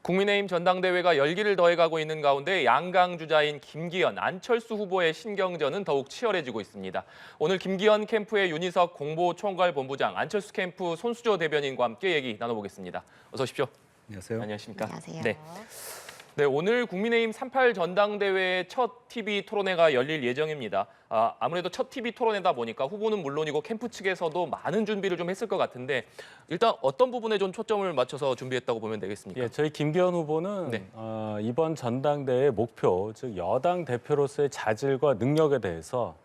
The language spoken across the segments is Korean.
국민의힘 전당대회가 열기를 더해가고 있는 가운데 양강 주자인 김기현, 안철수 후보의 신경전은 더욱 치열해지고 있습니다. 오늘 김기현 캠프의 윤희석 공보총괄본부장, 안철수 캠프 손수조 대변인과 함께 얘기 나눠보겠습니다. 어서 오십시오. 안녕하세요. 안녕하십니까? 안녕하세요. 네, 오늘 국민의힘 38 전당대회 첫 TV 토론회가 열릴 예정입니다. 아무래도 첫 TV 토론회다 보니까 후보는 물론이고 캠프 측에서도 많은 준비를 좀 했을 것 같은데 일단 어떤 부분에 좀 초점을 맞춰서 준비했다고 보면 되겠습니까? 예, 저희 김기현 후보는 네. 이번 전당대회 목표, 즉 여당 대표로서의 자질과 능력에 대해서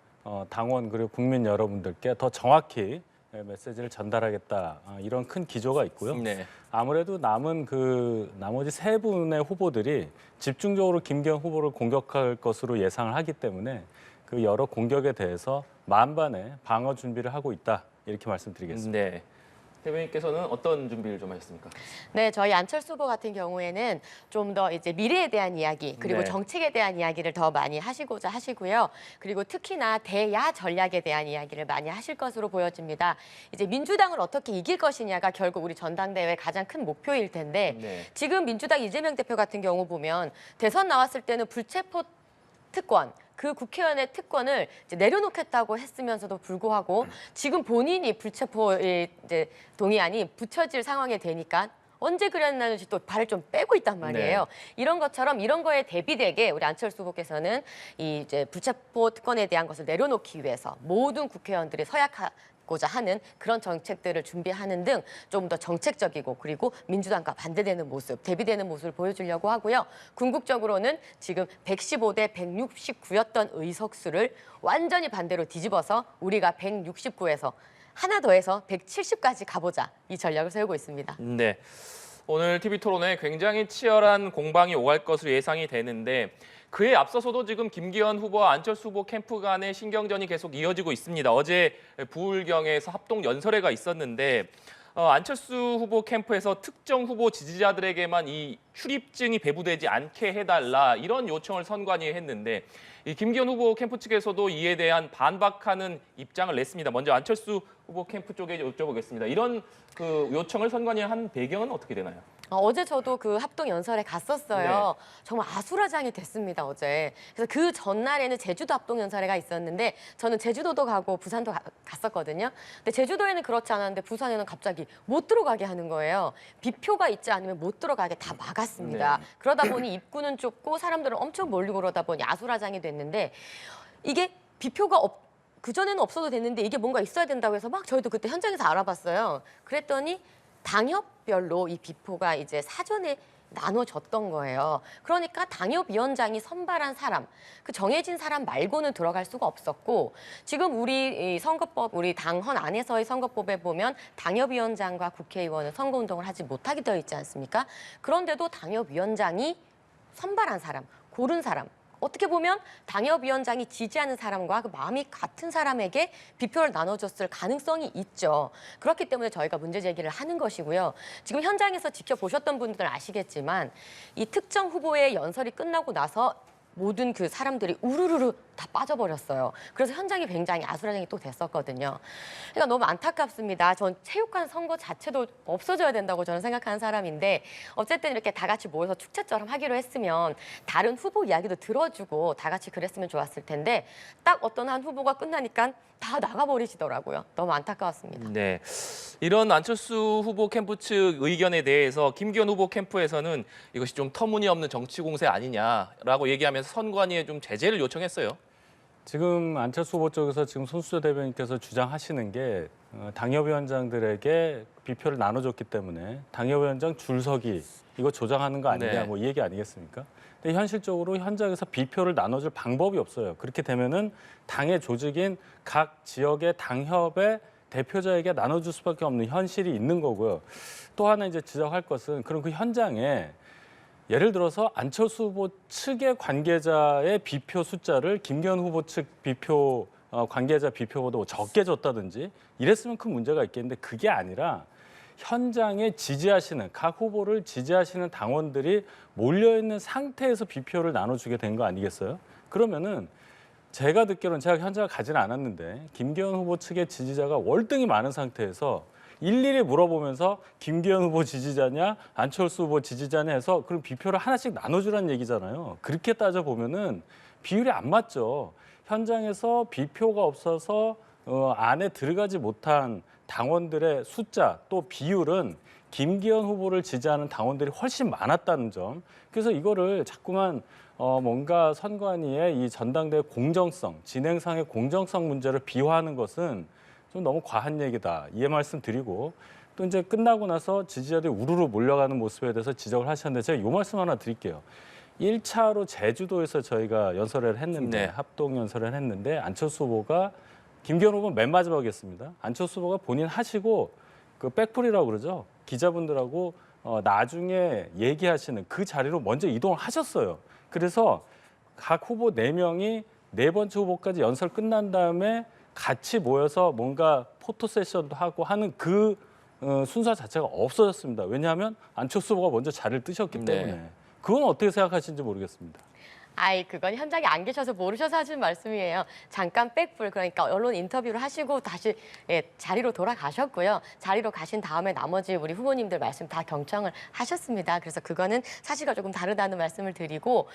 당원 그리고 국민 여러분들께 더 정확히 메시지를 전달하겠다, 이런 큰 기조가 있고요. 네. 아무래도 남은 나머지 세 분의 후보들이 집중적으로 김기현 후보를 공격할 것으로 예상을 하기 때문에 그 여러 공격에 대해서 만반의 방어 준비를 하고 있다, 이렇게 말씀드리겠습니다. 네. 대변인께서는 어떤 준비를 좀 하셨습니까? 네, 저희 안철수 후보 같은 경우에는 좀 더 이제 미래에 대한 이야기 그리고 네. 정책에 대한 이야기를 더 많이 하시고자 하시고요. 그리고 특히나 대야 전략에 대한 이야기를 많이 하실 것으로 보여집니다. 이제 민주당을 어떻게 이길 것이냐가 결국 우리 전당대회 가장 큰 목표일 텐데 네. 지금 민주당 이재명 대표 같은 경우 보면 대선 나왔을 때는 불체포 특권, 그 국회의원의 특권을 이제 내려놓겠다고 했으면서도 불구하고 지금 본인이 불체포 이제 동의안이 붙여질 상황이 되니까 언제 그랬는지 또 발을 좀 빼고 있단 말이에요. 이런 것처럼 이런 거에 대비되게 우리 안철수 후보께서는 이 이제 불체포 특권에 대한 것을 내려놓기 위해서 모든 국회의원들이 서약하고자 하는 그런 정책들을 준비하는 등 좀 더 정책적이고 그리고 민주당과 반대되는 모습, 대비되는 모습을 보여주려고 하고요. 궁극적으로는 지금 115대 169였던 의석수를 완전히 반대로 뒤집어서 우리가 169에서 하나 더해서 170까지 가보자, 이 전략을 세우고 있습니다. 네. 오늘 TV 토론에 굉장히 치열한 공방이 오갈 것으로 예상이 되는데 그에 앞서서도 지금 김기현 후보와 안철수 후보 캠프 간의 신경전이 계속 이어지고 있습니다. 어제 부울경에서 합동 연설회가 있었는데 안철수 후보 캠프에서 특정 후보 지지자들에게만 이 출입증이 배부되지 않게 해달라, 이런 요청을 선관위에 했는데 이 김기현 후보 캠프 측에서도 이에 대한 반박하는 입장을 냈습니다. 먼저 안철수 후보 캠프 쪽에 여쭤보겠습니다. 이런 그 요청을 선관위에 한 배경은 어떻게 되나요? 어제 저도 그 합동 연설에 갔었어요. 정말 아수라장이 됐습니다, 어제. 그래서 그 전날에는 제주도 합동 연설회가 있었는데 저는 제주도도 가고 부산도 갔었거든요. 근데 제주도에는 그렇지 않았는데 부산에는 갑자기 못 들어가게 하는 거예요. 비표가 있지 않으면 못 들어가게 다 막았습니다. 네. 그러다 보니 입구는 좁고 사람들은 엄청 몰리고 그러다 보니 아수라장이 됐는데 이게 비표가 그전에는 없어도 됐는데 이게 뭔가 있어야 된다고 해서 막 저희도 그때 현장에서 알아봤어요. 그랬더니 당협별로 이 비표가 이제 사전에 나눠졌던 거예요. 그러니까 당협위원장이 선발한 사람, 그 정해진 사람 말고는 들어갈 수가 없었고, 지금 우리 이 선거법, 우리 당헌 안에서의 선거법에 보면 당협위원장과 국회의원은 선거운동을 하지 못하게 되어 있지 않습니까? 그런데도 당협위원장이 선발한 사람, 고른 사람, 어떻게 보면 당협위원장이 지지하는 사람과 그 마음이 같은 사람에게 비표를 나눠줬을 가능성이 있죠. 그렇기 때문에 저희가 문제 제기를 하는 것이고요. 지금 현장에서 지켜보셨던 분들은 아시겠지만 이 특정 후보의 연설이 끝나고 나서 모든 그 사람들이 우르르르 다 빠져버렸어요. 그래서 현장이 굉장히 아수라장이 또 됐었거든요. 그러니까 너무 안타깝습니다. 전 체육관 선거 자체도 없어져야 된다고 저는 생각하는 사람인데 어쨌든 이렇게 다 같이 모여서 축제처럼 하기로 했으면 다른 후보 이야기도 들어주고 다 같이 그랬으면 좋았을 텐데 딱 어떤 한 후보가 끝나니까 다 나가버리시더라고요. 너무 안타까웠습니다. 네. 이런 안철수 후보 캠프 측 의견에 대해서 김기현 후보 캠프에서는 이것이 좀 터무니없는 정치 공세 아니냐라고 얘기하면서 선관위에 좀 제재를 요청했어요. 지금 안철수 후보 쪽에서 지금 손수조 대변인께서 주장하시는 게 당협위원장들에게 비표를 나눠줬기 때문에 당협위원장 줄서기 이거 조장하는 거 아니냐, 네. 뭐 이 얘기 아니겠습니까? 근데 현실적으로 현장에서 비표를 나눠줄 방법이 없어요. 그렇게 되면은 당의 조직인 각 지역의 당협의 대표자에게 나눠줄 수밖에 없는 현실이 있는 거고요. 또 하나 이제 지적할 것은 그럼 그 현장에 예를 들어서 안철수 후보 측의 관계자의 비표 숫자를 김기현 후보 측 비표 관계자 비표보다 적게 줬다든지 이랬으면 큰 문제가 있겠는데 그게 아니라 현장에 지지하시는 각 후보를 지지하시는 당원들이 몰려있는 상태에서 비표를 나눠주게 된 거 아니겠어요? 그러면은 제가 듣기로는 제가 현장을 가지는 않았는데 김기현 후보 측의 지지자가 월등히 많은 상태에서 일일이 물어보면서 김기현 후보 지지자냐 안철수 후보 지지자냐 해서 그럼 비표를 하나씩 나눠주라는 얘기잖아요. 그렇게 따져보면은 비율이 안 맞죠. 현장에서 비표가 없어서 안에 들어가지 못한 당원들의 숫자 또 비율은 김기현 후보를 지지하는 당원들이 훨씬 많았다는 점. 그래서 이거를 자꾸만 뭔가 선관위의 이 전당대회 공정성, 진행상의 공정성 문제를 비화하는 것은 좀 너무 과한 얘기다. 이해 말씀드리고 또 이제 끝나고 나서 지지자들이 우르르 몰려가는 모습에 대해서 지적을 하셨는데 제가 요 말씀 하나 드릴게요. 1차로 제주도에서 저희가 연설회를 했는데 합동 연설회를 했는데 안철수 후보가 김기현 후보는 맨 마지막이었습니다. 안철수 후보가 본인 하시고 그 백풀이라고 그러죠. 기자분들하고 나중에 얘기하시는 그 자리로 먼저 이동을 하셨어요. 그래서 각 후보 4명이 네 번째 후보까지 연설 끝난 다음에 같이 모여서 뭔가 포토 세션도 하고 하는 그 순서 자체가 없어졌습니다. 왜냐하면 안철수 후보가 먼저 자리를 뜨셨기 때문에. 그건 어떻게 생각하시는지 모르겠습니다. 아이, 그건 현장에 안 계셔서 모르셔서 하신 말씀이에요. 잠깐 백불, 그러니까 언론 인터뷰를 하시고 다시 자리로 돌아가셨고요. 자리로 가신 다음에 나머지 우리 후보님들 말씀 다 경청을 하셨습니다. 그래서 그거는 사실과 조금 다르다는 말씀을 드리고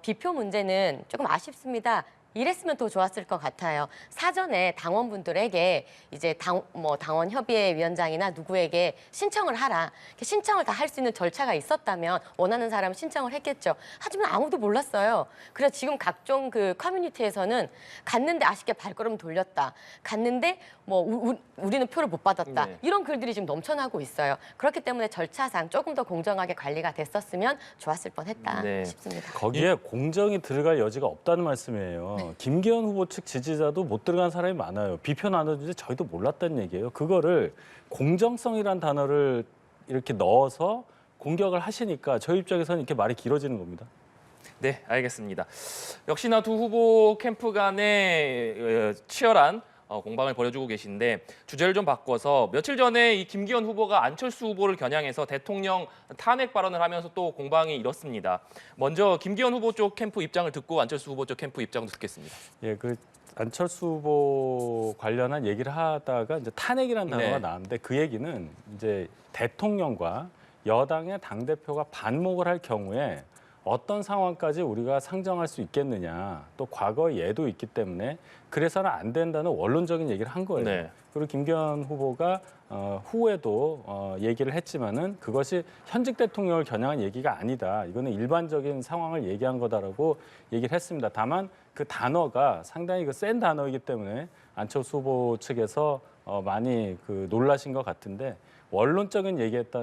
비표 문제는 조금 아쉽습니다. 이랬으면 더 좋았을 것 같아요. 사전에 당원분들에게 이제 당원 협의회 위원장이나 누구에게 신청을 하라. 신청을 다 할 수 있는 절차가 있었다면 원하는 사람은 신청을 했겠죠. 하지만 아무도 몰랐어요. 그래서 지금 각종 그 커뮤니티에서는 갔는데 아쉽게 발걸음 돌렸다. 갔는데 우리는 표를 못 받았다. 이런 글들이 지금 넘쳐나고 있어요. 그렇기 때문에 절차상 조금 더 공정하게 관리가 됐었으면 좋았을 뻔했다 싶습니다. 거기에 공정이 들어갈 여지가 없다는 말씀이에요. 김기현 후보 측 지지자도 못 들어간 사람이 많아요. 비표 나눠주는데 저희도 몰랐다는 얘기예요. 그거를 공정성이란 단어를 이렇게 넣어서 공격을 하시니까 저희 입장에서는 이렇게 말이 길어지는 겁니다. 네, 알겠습니다. 역시나 두 후보 캠프 간에 치열한 공방을 벌여주고 계신데 주제를 좀 바꿔서 며칠 전에 이 김기현 후보가 안철수 후보를 겨냥해서 대통령 탄핵 발언을 하면서 또 공방이 일었습니다. 먼저 김기현 후보 쪽 캠프 입장을 듣고 안철수 후보 쪽 캠프 입장도 듣겠습니다. 예, 그 안철수 후보 관련한 얘기를 하다가 이제 탄핵이라는 단어가 나왔는데 그 얘기는 이제 대통령과 여당의 당대표가 반목을 할 경우에 어떤 상황까지 우리가 상정할 수 있겠느냐. 또 과거의 예도 있기 때문에 그래서는 안 된다는 원론적인 얘기를 한 거예요. 그리고 김기현 후보가 후에도 얘기를 했지만은 그것이 현직 대통령을 겨냥한 얘기가 아니다. 이거는 일반적인 상황을 얘기한 거다라고 얘기를 했습니다. 다만 그 단어가 상당히 센 단어이기 때문에 안철수 후보 측에서 많이 놀라신 것 같은데 원론적인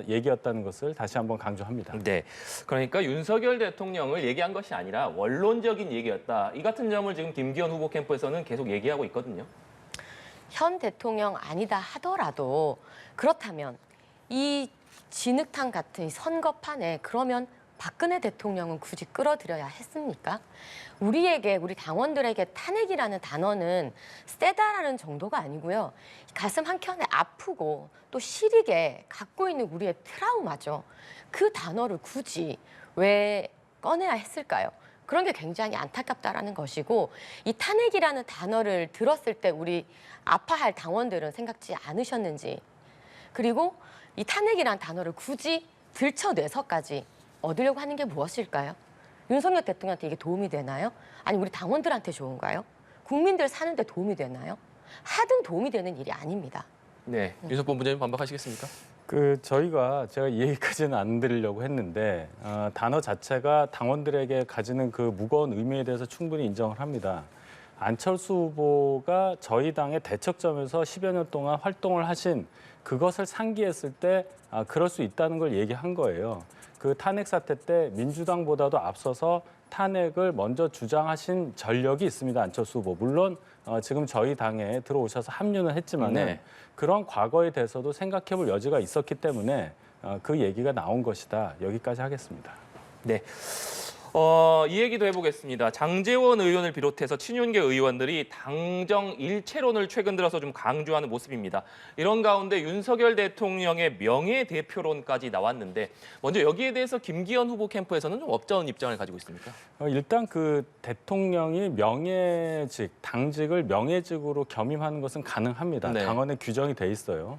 얘기였다는 것을 다시 한번 강조합니다. 네, 그러니까 윤석열 대통령을 얘기한 것이 아니라 원론적인 얘기였다. 이 같은 점을 지금 김기현 후보 캠프에서는 계속 얘기하고 있거든요. 현 대통령 아니다 하더라도 그렇다면 이 진흙탕 같은 이 선거판에 그러면 박근혜 대통령은 굳이 끌어들여야 했습니까? 우리 당원들에게 탄핵이라는 단어는 세다라는 정도가 아니고요. 가슴 한켠에 아프고 또 시리게 갖고 있는 우리의 트라우마죠. 그 단어를 굳이 왜 꺼내야 했을까요? 그런 게 굉장히 안타깝다라는 것이고 이 탄핵이라는 단어를 들었을 때 우리 아파할 당원들은 생각지 않으셨는지 그리고 이 탄핵이라는 단어를 굳이 들춰내서까지 얻으려고 하는 게 무엇일까요? 윤석열 대통령한테 이게 도움이 되나요? 아니 우리 당원들한테 좋은가요? 국민들 사는데 도움이 되나요? 하등 도움이 되는 일이 아닙니다. 네, 윤석 본부장님 반박하시겠습니까? 제가 이 얘기까지는 안 드리려고 했는데 단어 자체가 당원들에게 가지는 그 무거운 의미에 대해서 충분히 인정을 합니다. 안철수 후보가 저희 당의 대척점에서 10여 년 동안 활동을 하신 그것을 상기했을 때 그럴 수 있다는 걸 얘기한 거예요. 그 탄핵 사태 때 민주당보다도 앞서서 탄핵을 먼저 주장하신 전력이 있습니다. 안철수 후보. 물론 지금 저희 당에 들어오셔서 합류는 했지만은 그런 과거에 대해서도 생각해볼 여지가 있었기 때문에 그 얘기가 나온 것이다. 여기까지 하겠습니다. 네. 이 얘기도 해보겠습니다. 장제원 의원을 비롯해서 친윤계 의원들이 당정 일체론을 최근 들어서 좀 강조하는 모습입니다. 이런 가운데 윤석열 대통령의 명예대표론까지 나왔는데 먼저 여기에 대해서 김기현 후보 캠프에서는 좀 어떤 입장을 가지고 있습니까? 일단 그 대통령이 당직을 명예직으로 겸임하는 것은 가능합니다. 당헌에 규정이 돼 있어요.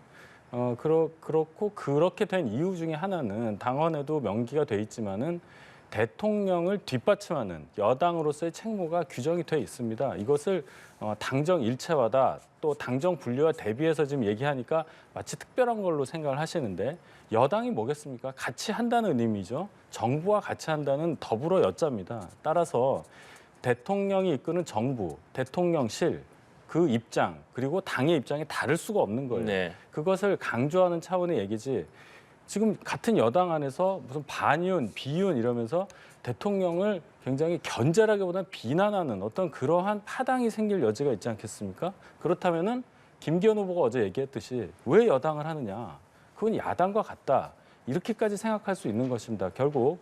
그렇고 그렇게 된 이유 중에 하나는 당헌에도 명기가 돼 있지만은 대통령을 뒷받침하는 여당으로서의 책무가 규정이 돼 있습니다. 이것을 당정 일체화다 또 당정 분리와 대비해서 지금 얘기하니까 마치 특별한 걸로 생각을 하시는데 여당이 뭐겠습니까? 같이 한다는 의미죠. 정부와 같이 한다는 더불어 여자입니다. 따라서 대통령이 이끄는 정부, 대통령실 그 입장 그리고 당의 입장이 다를 수가 없는 거예요. 네. 그것을 강조하는 차원의 얘기지. 지금 같은 여당 안에서 무슨 반윤, 비윤 이러면서 대통령을 굉장히 견제라기보다는 비난하는 어떤 그러한 파당이 생길 여지가 있지 않겠습니까? 그렇다면은 김기현 후보가 어제 얘기했듯이 왜 여당을 하느냐? 그건 야당과 같다. 이렇게까지 생각할 수 있는 것입니다. 결국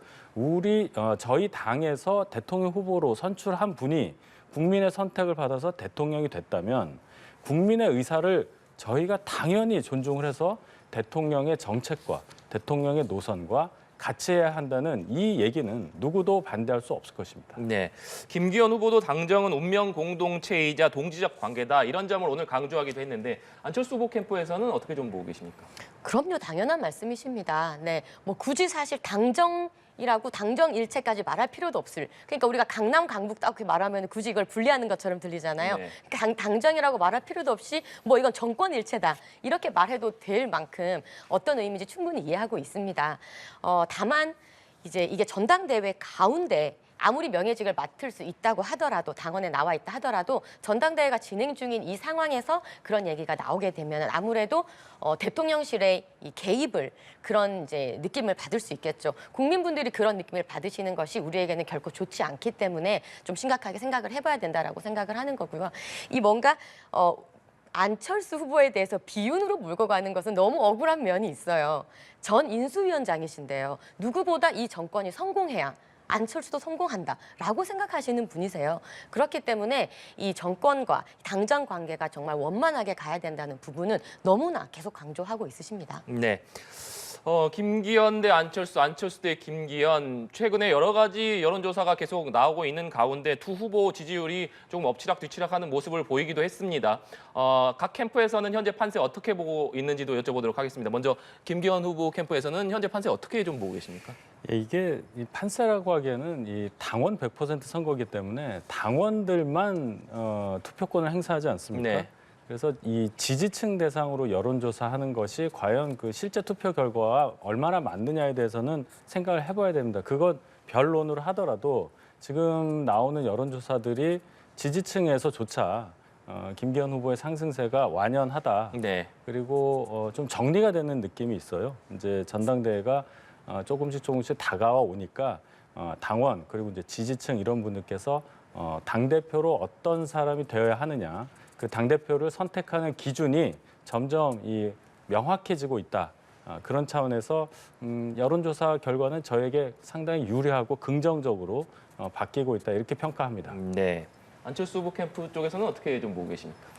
저희 당에서 대통령 후보로 선출한 분이 국민의 선택을 받아서 대통령이 됐다면 국민의 의사를 저희가 당연히 존중을 해서 대통령의 정책과 대통령의 노선과 같이 해야 한다는 이 얘기는 누구도 반대할 수 없을 것입니다. 네, 김기현 후보도 당정은 운명 공동체이자 동지적 관계다 이런 점을 오늘 강조하기도 했는데 안철수 후보 캠프에서는 어떻게 좀 보고 계십니까? 그럼요, 당연한 말씀이십니다. 네, 뭐 굳이 사실 당정이라고 당정 일체까지 말할 필요도 없을. 그러니까 우리가 강남, 강북 딱 말하면 굳이 이걸 분리하는 것처럼 들리잖아요. 네. 그러니까 당정이라고 말할 필요도 없이 뭐 이건 정권 일체다 이렇게 말해도 될 만큼 어떤 의미인지 충분히 이해하고 있습니다. 다만 이제 이게 전당대회 가운데. 아무리 명예직을 맡을 수 있다고 하더라도 당원에 나와 있다 하더라도 전당대회가 진행 중인 이 상황에서 그런 얘기가 나오게 되면 아무래도 대통령실의 이 개입을 그런 이제 느낌을 받을 수 있겠죠. 국민분들이 그런 느낌을 받으시는 것이 우리에게는 결코 좋지 않기 때문에 좀 심각하게 생각을 해봐야 된다라고 생각을 하는 거고요. 이 뭔가 안철수 후보에 대해서 비윤으로 몰고 가는 것은 너무 억울한 면이 있어요. 전 인수위원장이신데요. 누구보다 이 정권이 성공해야 안철수도 성공한다라고 생각하시는 분이세요. 그렇기 때문에 이 정권과 당정 관계가 정말 원만하게 가야 된다는 부분은 너무나 계속 강조하고 있으십니다. 네. 김기현 대 안철수, 안철수 대 김기현 최근에 여러 가지 여론조사가 계속 나오고 있는 가운데 두 후보 지지율이 조금 엎치락뒤치락하는 모습을 보이기도 했습니다. 각 캠프에서는 현재 판세 어떻게 보고 있는지도 여쭤보도록 하겠습니다. 먼저 김기현 후보 캠프에서는 현재 판세 어떻게 좀 보고 계십니까? 예, 이게 이 판세라고 하기에는 이 당원 100% 선거이기 때문에 당원들만 투표권을 행사하지 않습니까? 네. 그래서 이 지지층 대상으로 여론조사하는 것이 과연 그 실제 투표 결과와 얼마나 맞느냐에 대해서는 생각을 해봐야 됩니다. 그건 변론으로 하더라도 지금 나오는 여론조사들이 지지층에서조차 김기현 후보의 상승세가 완연하다. 네. 그리고 좀 정리가 되는 느낌이 있어요. 이제 전당대회가 조금씩 다가와 오니까 당원 그리고 이제 지지층 이런 분들께서 당대표로 어떤 사람이 되어야 하느냐 그 당대표를 선택하는 기준이 점점 명확해지고 있다. 그런 차원에서 여론조사 결과는 저에게 상당히 유리하고 긍정적으로 바뀌고 있다 이렇게 평가합니다. 네. 안철수 후보 캠프 쪽에서는 어떻게 좀 보고 계십니까?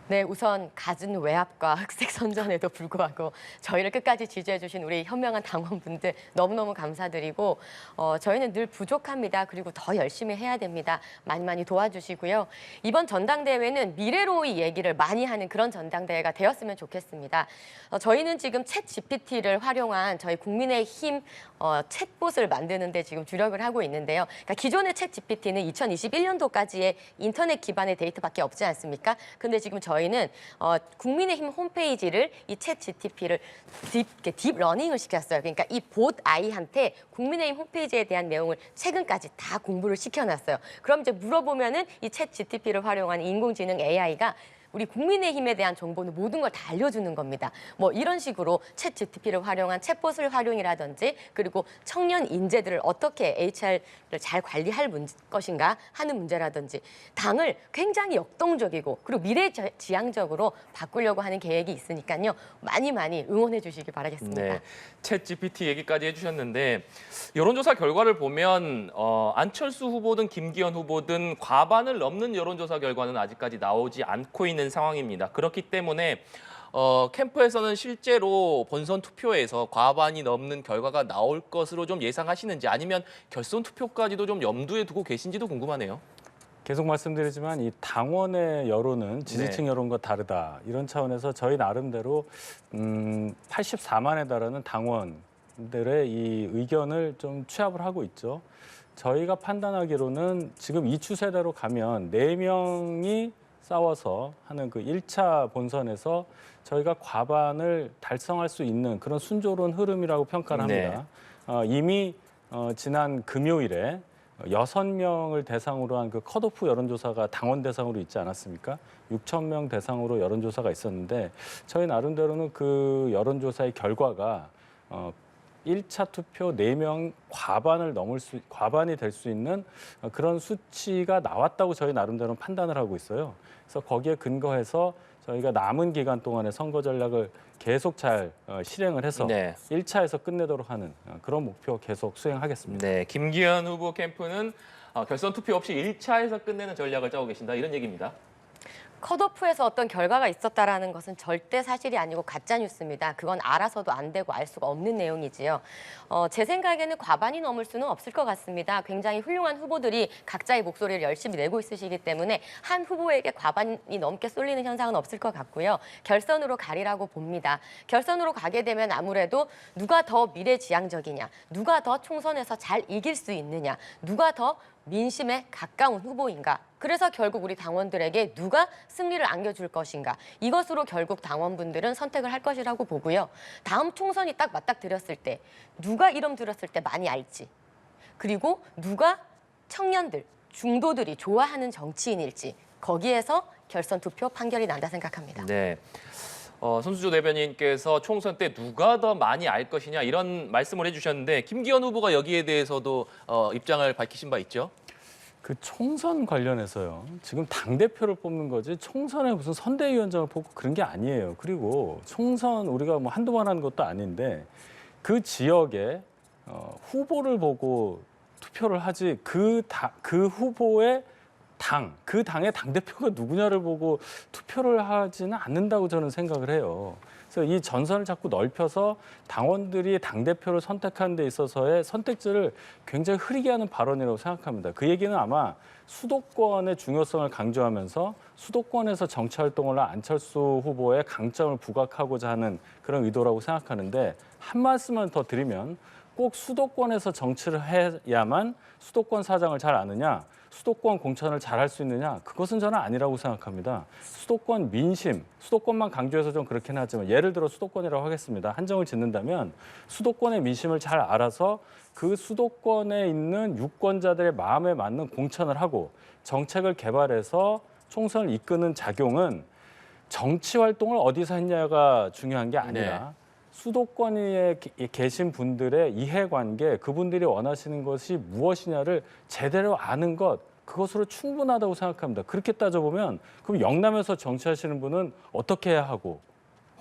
네, 우선 갖은 외압과 흑색 선전에도 불구하고 저희를 끝까지 지지해 주신 우리 현명한 당원분들 너무너무 감사드리고 저희는 늘 부족합니다. 그리고 더 열심히 해야 됩니다. 많이 도와주시고요. 이번 전당대회는 미래로의 얘기를 많이 하는 그런 전당대회가 되었으면 좋겠습니다. 저희는 지금 챗 GPT를 활용한 저희 국민의힘 챗봇을 만드는 데 지금 주력을 하고 있는데요. 그러니까 기존의 챗 GPT는 2021년도까지의 인터넷 기반의 데이터밖에 없지 않습니까? 근데 지금 저희는 국민의힘 홈페이지를 이 챗 GPT를 딥 러닝을 시켰어요. 그러니까 이 봇 아이한테 국민의힘 홈페이지에 대한 내용을 최근까지 다 공부를 시켜놨어요. 그럼 이제 물어보면은 이 챗 GPT를 활용한 인공지능 AI가 우리 국민의힘에 대한 정보는 모든 걸 다 알려주는 겁니다. 뭐 이런 식으로 챗 GPT를 활용한 챗봇을 활용이라든지 그리고 청년 인재들을 어떻게 HR을 잘 관리할 것인가 하는 문제라든지 당을 굉장히 역동적이고 그리고 미래지향적으로 바꾸려고 하는 계획이 있으니까요. 많이 응원해 주시기 바라겠습니다. 네, 챗 GPT 얘기까지 해주셨는데 여론조사 결과를 보면 안철수 후보든 김기현 후보든 과반을 넘는 여론조사 결과는 아직까지 나오지 않고 있는 상황입니다. 그렇기 때문에 캠프에서는 실제로 본선 투표에서 과반이 넘는 결과가 나올 것으로 좀 예상하시는지 아니면 결선 투표까지도 좀 염두에 두고 계신지도 궁금하네요. 계속 말씀드리지만 이 당원의 여론은 지지층 여론과 다르다. 이런 차원에서 저희 나름대로 84만에 달하는 당원들의 이 의견을 좀 취합을 하고 있죠. 저희가 판단하기로는 지금 이 추세대로 가면 4명이 싸워서 하는 그 1차 본선에서 저희가 과반을 달성할 수 있는 그런 순조로운 흐름이라고 평가를 합니다. 이미 지난 금요일에 6명을 대상으로 한 그 컷오프 여론조사가 당원 대상으로 있지 않았습니까? 6천 명 대상으로 여론조사가 있었는데 저희 나름대로는 그 여론조사의 결과가 1차 투표 4명 과반이 될 수 있는 그런 수치가 나왔다고 저희 나름대로는 판단을 하고 있어요. 그래서 거기에 근거해서 저희가 남은 기간 동안의 선거 전략을 계속 잘 실행을 해서 1차에서 끝내도록 하는 그런 목표 계속 수행하겠습니다. 네, 김기현 후보 캠프는 결선 투표 없이 1차에서 끝내는 전략을 짜고 계신다 이런 얘기입니다. 컷오프에서 어떤 결과가 있었다라는 것은 절대 사실이 아니고 가짜 뉴스입니다. 그건 알아서도 안 되고 알 수가 없는 내용이지요. 제 생각에는 과반이 넘을 수는 없을 것 같습니다. 굉장히 훌륭한 후보들이 각자의 목소리를 열심히 내고 있으시기 때문에 한 후보에게 과반이 넘게 쏠리는 현상은 없을 것 같고요. 결선으로 가리라고 봅니다. 결선으로 가게 되면 아무래도 누가 더 미래지향적이냐, 누가 더 총선에서 잘 이길 수 있느냐, 누가 더 민심에 가까운 후보인가. 그래서 결국 우리 당원들에게 누가 승리를 안겨줄 것인가. 이것으로 결국 당원분들은 선택을 할 것이라고 보고요. 다음 총선이 딱 맞닥뜨렸을 때 누가 이름 들었을 때 많이 알지. 그리고 누가 청년들, 중도들이 좋아하는 정치인일지. 거기에서 결선 투표 판결이 난다 생각합니다. 네. 손수조 대변인께서 총선 때 누가 더 많이 알 것이냐 이런 말씀을 해주셨는데 김기현 후보가 여기에 대해서도 입장을 밝히신 바 있죠? 그 총선 관련해서요. 지금 당대표를 뽑는 거지 총선에 무슨 선대위원장을 뽑고 그런 게 아니에요. 그리고 총선 우리가 뭐 한두 번 하는 것도 아닌데 그 지역에 후보를 보고 투표를 하지 그 후보의 그 당의 당대표가 누구냐를 보고 투표를 하지는 않는다고 저는 생각을 해요. 그래서 이 전선을 자꾸 넓혀서 당원들이 당대표를 선택하는 데 있어서의 선택지를 굉장히 흐리게 하는 발언이라고 생각합니다. 그 얘기는 아마 수도권의 중요성을 강조하면서 수도권에서 정치활동을 한 안철수 후보의 강점을 부각하고자 하는 그런 의도라고 생각하는데 한 말씀만 더 드리면 꼭 수도권에서 정치를 해야만 수도권 사정을 잘 아느냐, 수도권 공천을 잘 할 수 있느냐, 그것은 저는 아니라고 생각합니다. 수도권 민심, 수도권만 강조해서 좀 그렇긴 하지만 예를 들어 수도권이라고 하겠습니다. 한정을 짓는다면 수도권의 민심을 잘 알아서 그 수도권에 있는 유권자들의 마음에 맞는 공천을 하고 정책을 개발해서 총선을 이끄는 작용은 정치 활동을 어디서 했냐가 중요한 게 아니라 수도권에 계신 분들의 이해관계, 그분들이 원하시는 것이 무엇이냐를 제대로 아는 것, 그것으로 충분하다고 생각합니다. 그렇게 따져보면 그럼 영남에서 정치하시는 분은 어떻게 해야 하고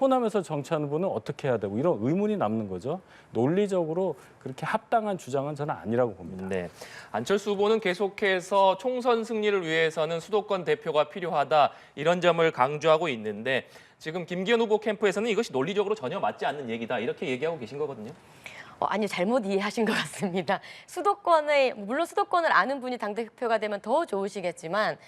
호남에서 정치하는 분은 어떻게 해야 되고 이런 의문이 남는 거죠. 논리적으로 그렇게 합당한 주장은 저는 아니라고 봅니다. 네, 안철수 후보는 계속해서 총선 승리를 위해서는 수도권 대표가 필요하다 이런 점을 강조하고 있는데 지금 김기현 후보 캠프에서는 이것이 논리적으로 전혀 맞지 않는 얘기다 이렇게 얘기하고 계신 거거든요. 아니요, 잘못 이해하신 것 같습니다. 물론 수도권을 아는 분이 당대표가 되면 더 좋으시겠지만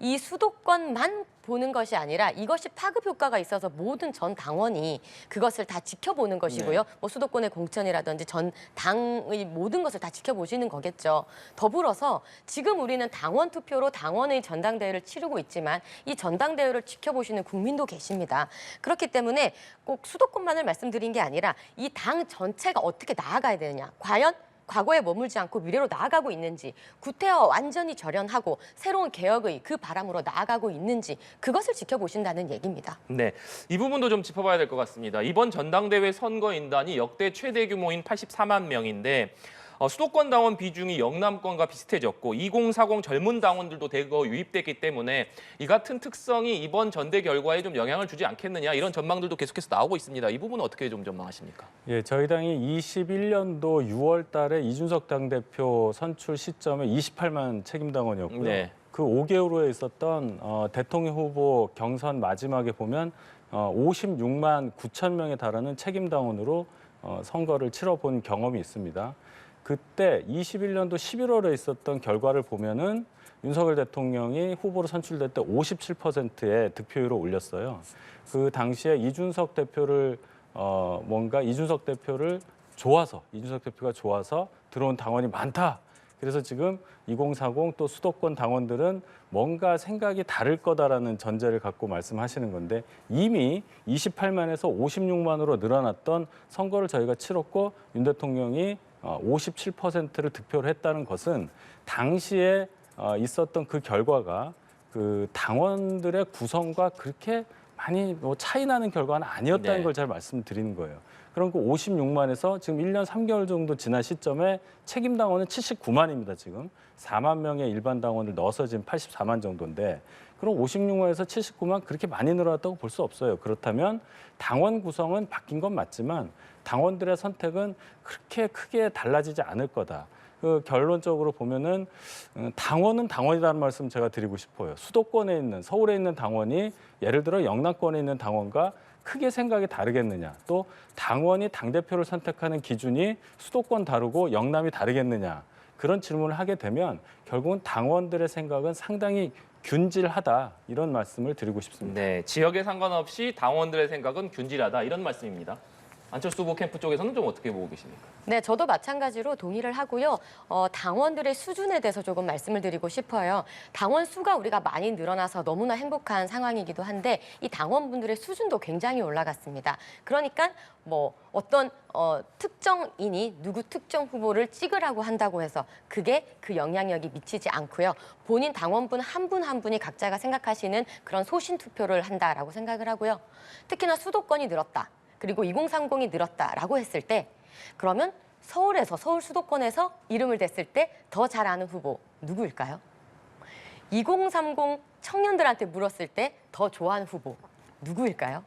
이 수도권만 보는 것이 아니라 이것이 파급 효과가 있어서 모든 전 당원이 그것을 다 지켜보는 것이고요. 뭐 수도권의 공천이라든지 전 당의 모든 것을 다 지켜보시는 거겠죠. 더불어서 지금 우리는 당원 투표로 당원의 전당대회를 치르고 있지만 이 전당대회를 지켜보시는 국민도 계십니다. 그렇기 때문에 꼭 수도권만을 말씀드린 게 아니라 이 당 전체가 어떻게 나아가야 되느냐. 과연 과거에 머물지 않고 미래로 나아가고 있는지, 구태여 완전히 절연하고 새로운 개혁의 그 바람으로 나아가고 있는지 그것을 지켜보신다는 얘기입니다. 네, 이 부분도 좀 짚어봐야 될 것 같습니다. 이번 전당대회 선거인단이 역대 최대 규모인 84만 명인데 수도권 당원 비중이 영남권과 비슷해졌고 2040 젊은 당원들도 대거 유입됐기 때문에 이 같은 특성이 이번 전대 결과에 좀 영향을 주지 않겠느냐 이런 전망들도 계속해서 나오고 있습니다. 이 부분은 어떻게 좀 전망하십니까? 예, 저희 당이 21년도 6월 달에 이준석 당대표 선출 시점에 28만 책임당원이었고요. 그 5개월 후에 있었던 대통령 후보 경선 마지막에 보면 56만 9천 명에 달하는 책임당원으로 선거를 치러본 경험이 있습니다. 그때 21년도 11월에 있었던 결과를 보면은 윤석열 대통령이 후보로 선출될 때 57%의 득표율을 올렸어요. 그 당시에 이준석 대표를 이준석 대표가 좋아서 들어온 당원이 많다. 그래서 지금 2040 또 수도권 당원들은 뭔가 생각이 다를 거다라는 전제를 갖고 말씀하시는 건데 이미 28만에서 56만으로 늘어났던 선거를 저희가 치렀고 윤 대통령이 57%를 득표를 했다는 것은 당시에 있었던 그 결과가 그 당원들의 구성과 그렇게 많이 차이 나는 결과는 아니었다는 네. 걸 잘 말씀드리는 거예요. 그럼 그 56만에서 지금 1년 3개월 정도 지난 시점에 책임 당원은 79만입니다. 지금 4만 명의 일반 당원을 넣어서 지금 84만 정도인데 그럼 56만에서 79만 그렇게 많이 늘어났다고 볼 수 없어요. 그렇다면 당원 구성은 바뀐 건 맞지만 당원들의 선택은 그렇게 크게 달라지지 않을 거다. 그 결론적으로 보면은 당원은 당원이라는 말씀 제가 드리고 싶어요. 수도권에 있는 서울에 있는 당원이 예를 들어 영남권에 있는 당원과 크게 생각이 다르겠느냐. 또 당원이 당대표를 선택하는 기준이 수도권 다르고 영남이 다르겠느냐. 그런 질문을 하게 되면 결국은 당원들의 생각은 상당히 균질하다. 이런 말씀을 드리고 싶습니다. 네, 지역에 상관없이 당원들의 생각은 균질하다 이런 말씀입니다. 안철수 후보 캠프 쪽에서는 좀 어떻게 보고 계십니까? 네, 저도 마찬가지로 동의를 하고요. 당원들의 수준에 대해서 조금 말씀을 드리고 싶어요. 당원 수가 우리가 많이 늘어나서 너무나 행복한 상황이기도 한데 이 당원분들의 수준도 굉장히 올라갔습니다. 그러니까 뭐 어떤 특정인이 누구 특정 후보를 찍으라고 한다고 해서 그게 그 영향력이 미치지 않고요. 본인 당원분 한 분 한 분이 각자가 생각하시는 그런 소신 투표를 한다라고 생각을 하고요. 특히나 수도권이 늘었다. 그리고 2030이 늘었다라고 했을 때 그러면 서울 수도권에서 이름을 댔을 때 더 잘 아는 후보 누구일까요? 2030 청년들한테 물었을 때 더 좋아하는 후보 누구일까요?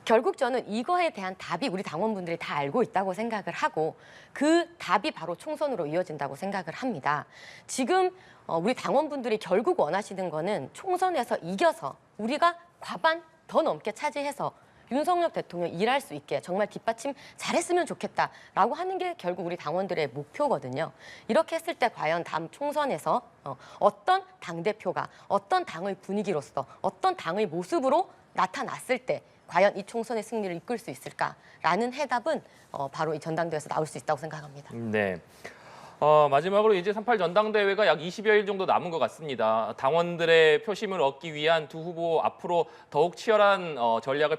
결국 저는 이거에 대한 답이 우리 당원분들이 다 알고 있다고 생각을 하고 그 답이 바로 총선으로 이어진다고 생각을 합니다. 지금 우리 당원분들이 결국 원하시는 거는 총선에서 이겨서 우리가 과반 더 넘게 차지해서 윤석열 대통령 일할 수 있게 정말 뒷받침 잘했으면 좋겠다라고 하는 게 결국 우리 당원들의 목표거든요. 이렇게 했을 때 과연 다음 총선에서 어떤 당대표가 어떤 당의 분위기로서 어떤 당의 모습으로 나타났을 때 과연 이 총선의 승리를 이끌 수 있을까라는 해답은 바로 이 전당대회에서 나올 수 있다고 생각합니다. 네. 마지막으로 이제 38 전당대회가 약 20여일 정도 남은 것 같습니다. 당원들의 표심을 얻기 위한 두 후보 앞으로 더욱 치열한 전략을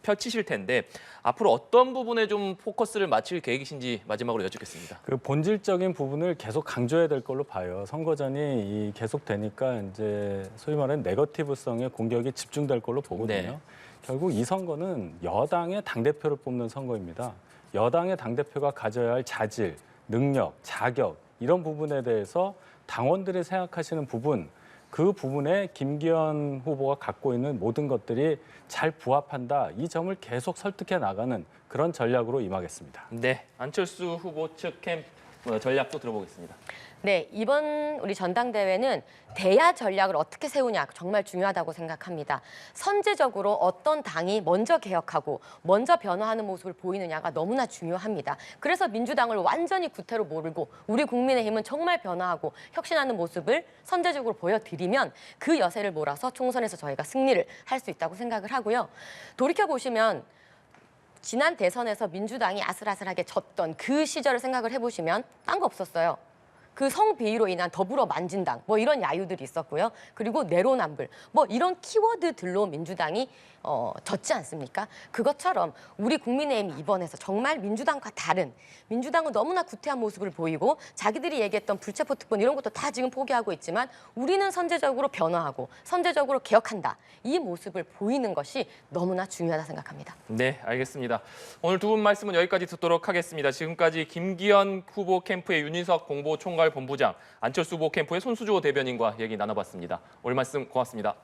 펼치실 텐데 앞으로 어떤 부분에 좀 포커스를 맞출 계획이신지 마지막으로 여쭙겠습니다. 그 본질적인 부분을 계속 강조해야 될 걸로 봐요. 선거전이 계속 되니까 이제 소위 말하는 네거티브성의 공격이 집중될 걸로 보거든요. 네. 결국 이 선거는 여당의 당대표를 뽑는 선거입니다. 여당의 당대표가 가져야 할 자질, 능력, 자격 이런 부분에 대해서 당원들이 생각하시는 부분, 그 부분에 김기현 후보가 갖고 있는 모든 것들이 잘 부합한다. 이 점을 계속 설득해 나가는 그런 전략으로 임하겠습니다. 네, 안철수 후보 측 캠프 전략도 들어보겠습니다. 네, 이번 우리 전당대회는 대야 전략을 어떻게 세우냐 정말 중요하다고 생각합니다. 선제적으로 어떤 당이 먼저 개혁하고 먼저 변화하는 모습을 보이느냐가 너무나 중요합니다. 그래서 민주당을 완전히 구태로 몰고 우리 국민의힘은 정말 변화하고 혁신하는 모습을 선제적으로 보여드리면 그 여세를 몰아서 총선에서 저희가 승리를 할 수 있다고 생각을 하고요. 돌이켜보시면 지난 대선에서 민주당이 아슬아슬하게 졌던 그 시절을 생각을 해보시면 딴 거 없었어요. 그 성비위로 인한 더불어 만진당 뭐 이런 야유들이 있었고요. 그리고 내로남불 뭐 이런 키워드들로 민주당이 졌지 않습니까? 그것처럼 우리 국민의힘이 이번에서 정말 민주당과 다른 민주당은 너무나 구태한 모습을 보이고 자기들이 얘기했던 불체포 특권 이런 것도 다 지금 포기하고 있지만 우리는 선제적으로 변화하고 선제적으로 개혁한다. 이 모습을 보이는 것이 너무나 중요하다 생각합니다. 네, 알겠습니다. 오늘 두 분 말씀은 여기까지 듣도록 하겠습니다. 지금까지 김기현 후보 캠프의 윤희석 공보총괄본부장, 안철수 후보 캠프의 손수조 대변인과 얘기 나눠봤습니다. 오늘 말씀 고맙습니다.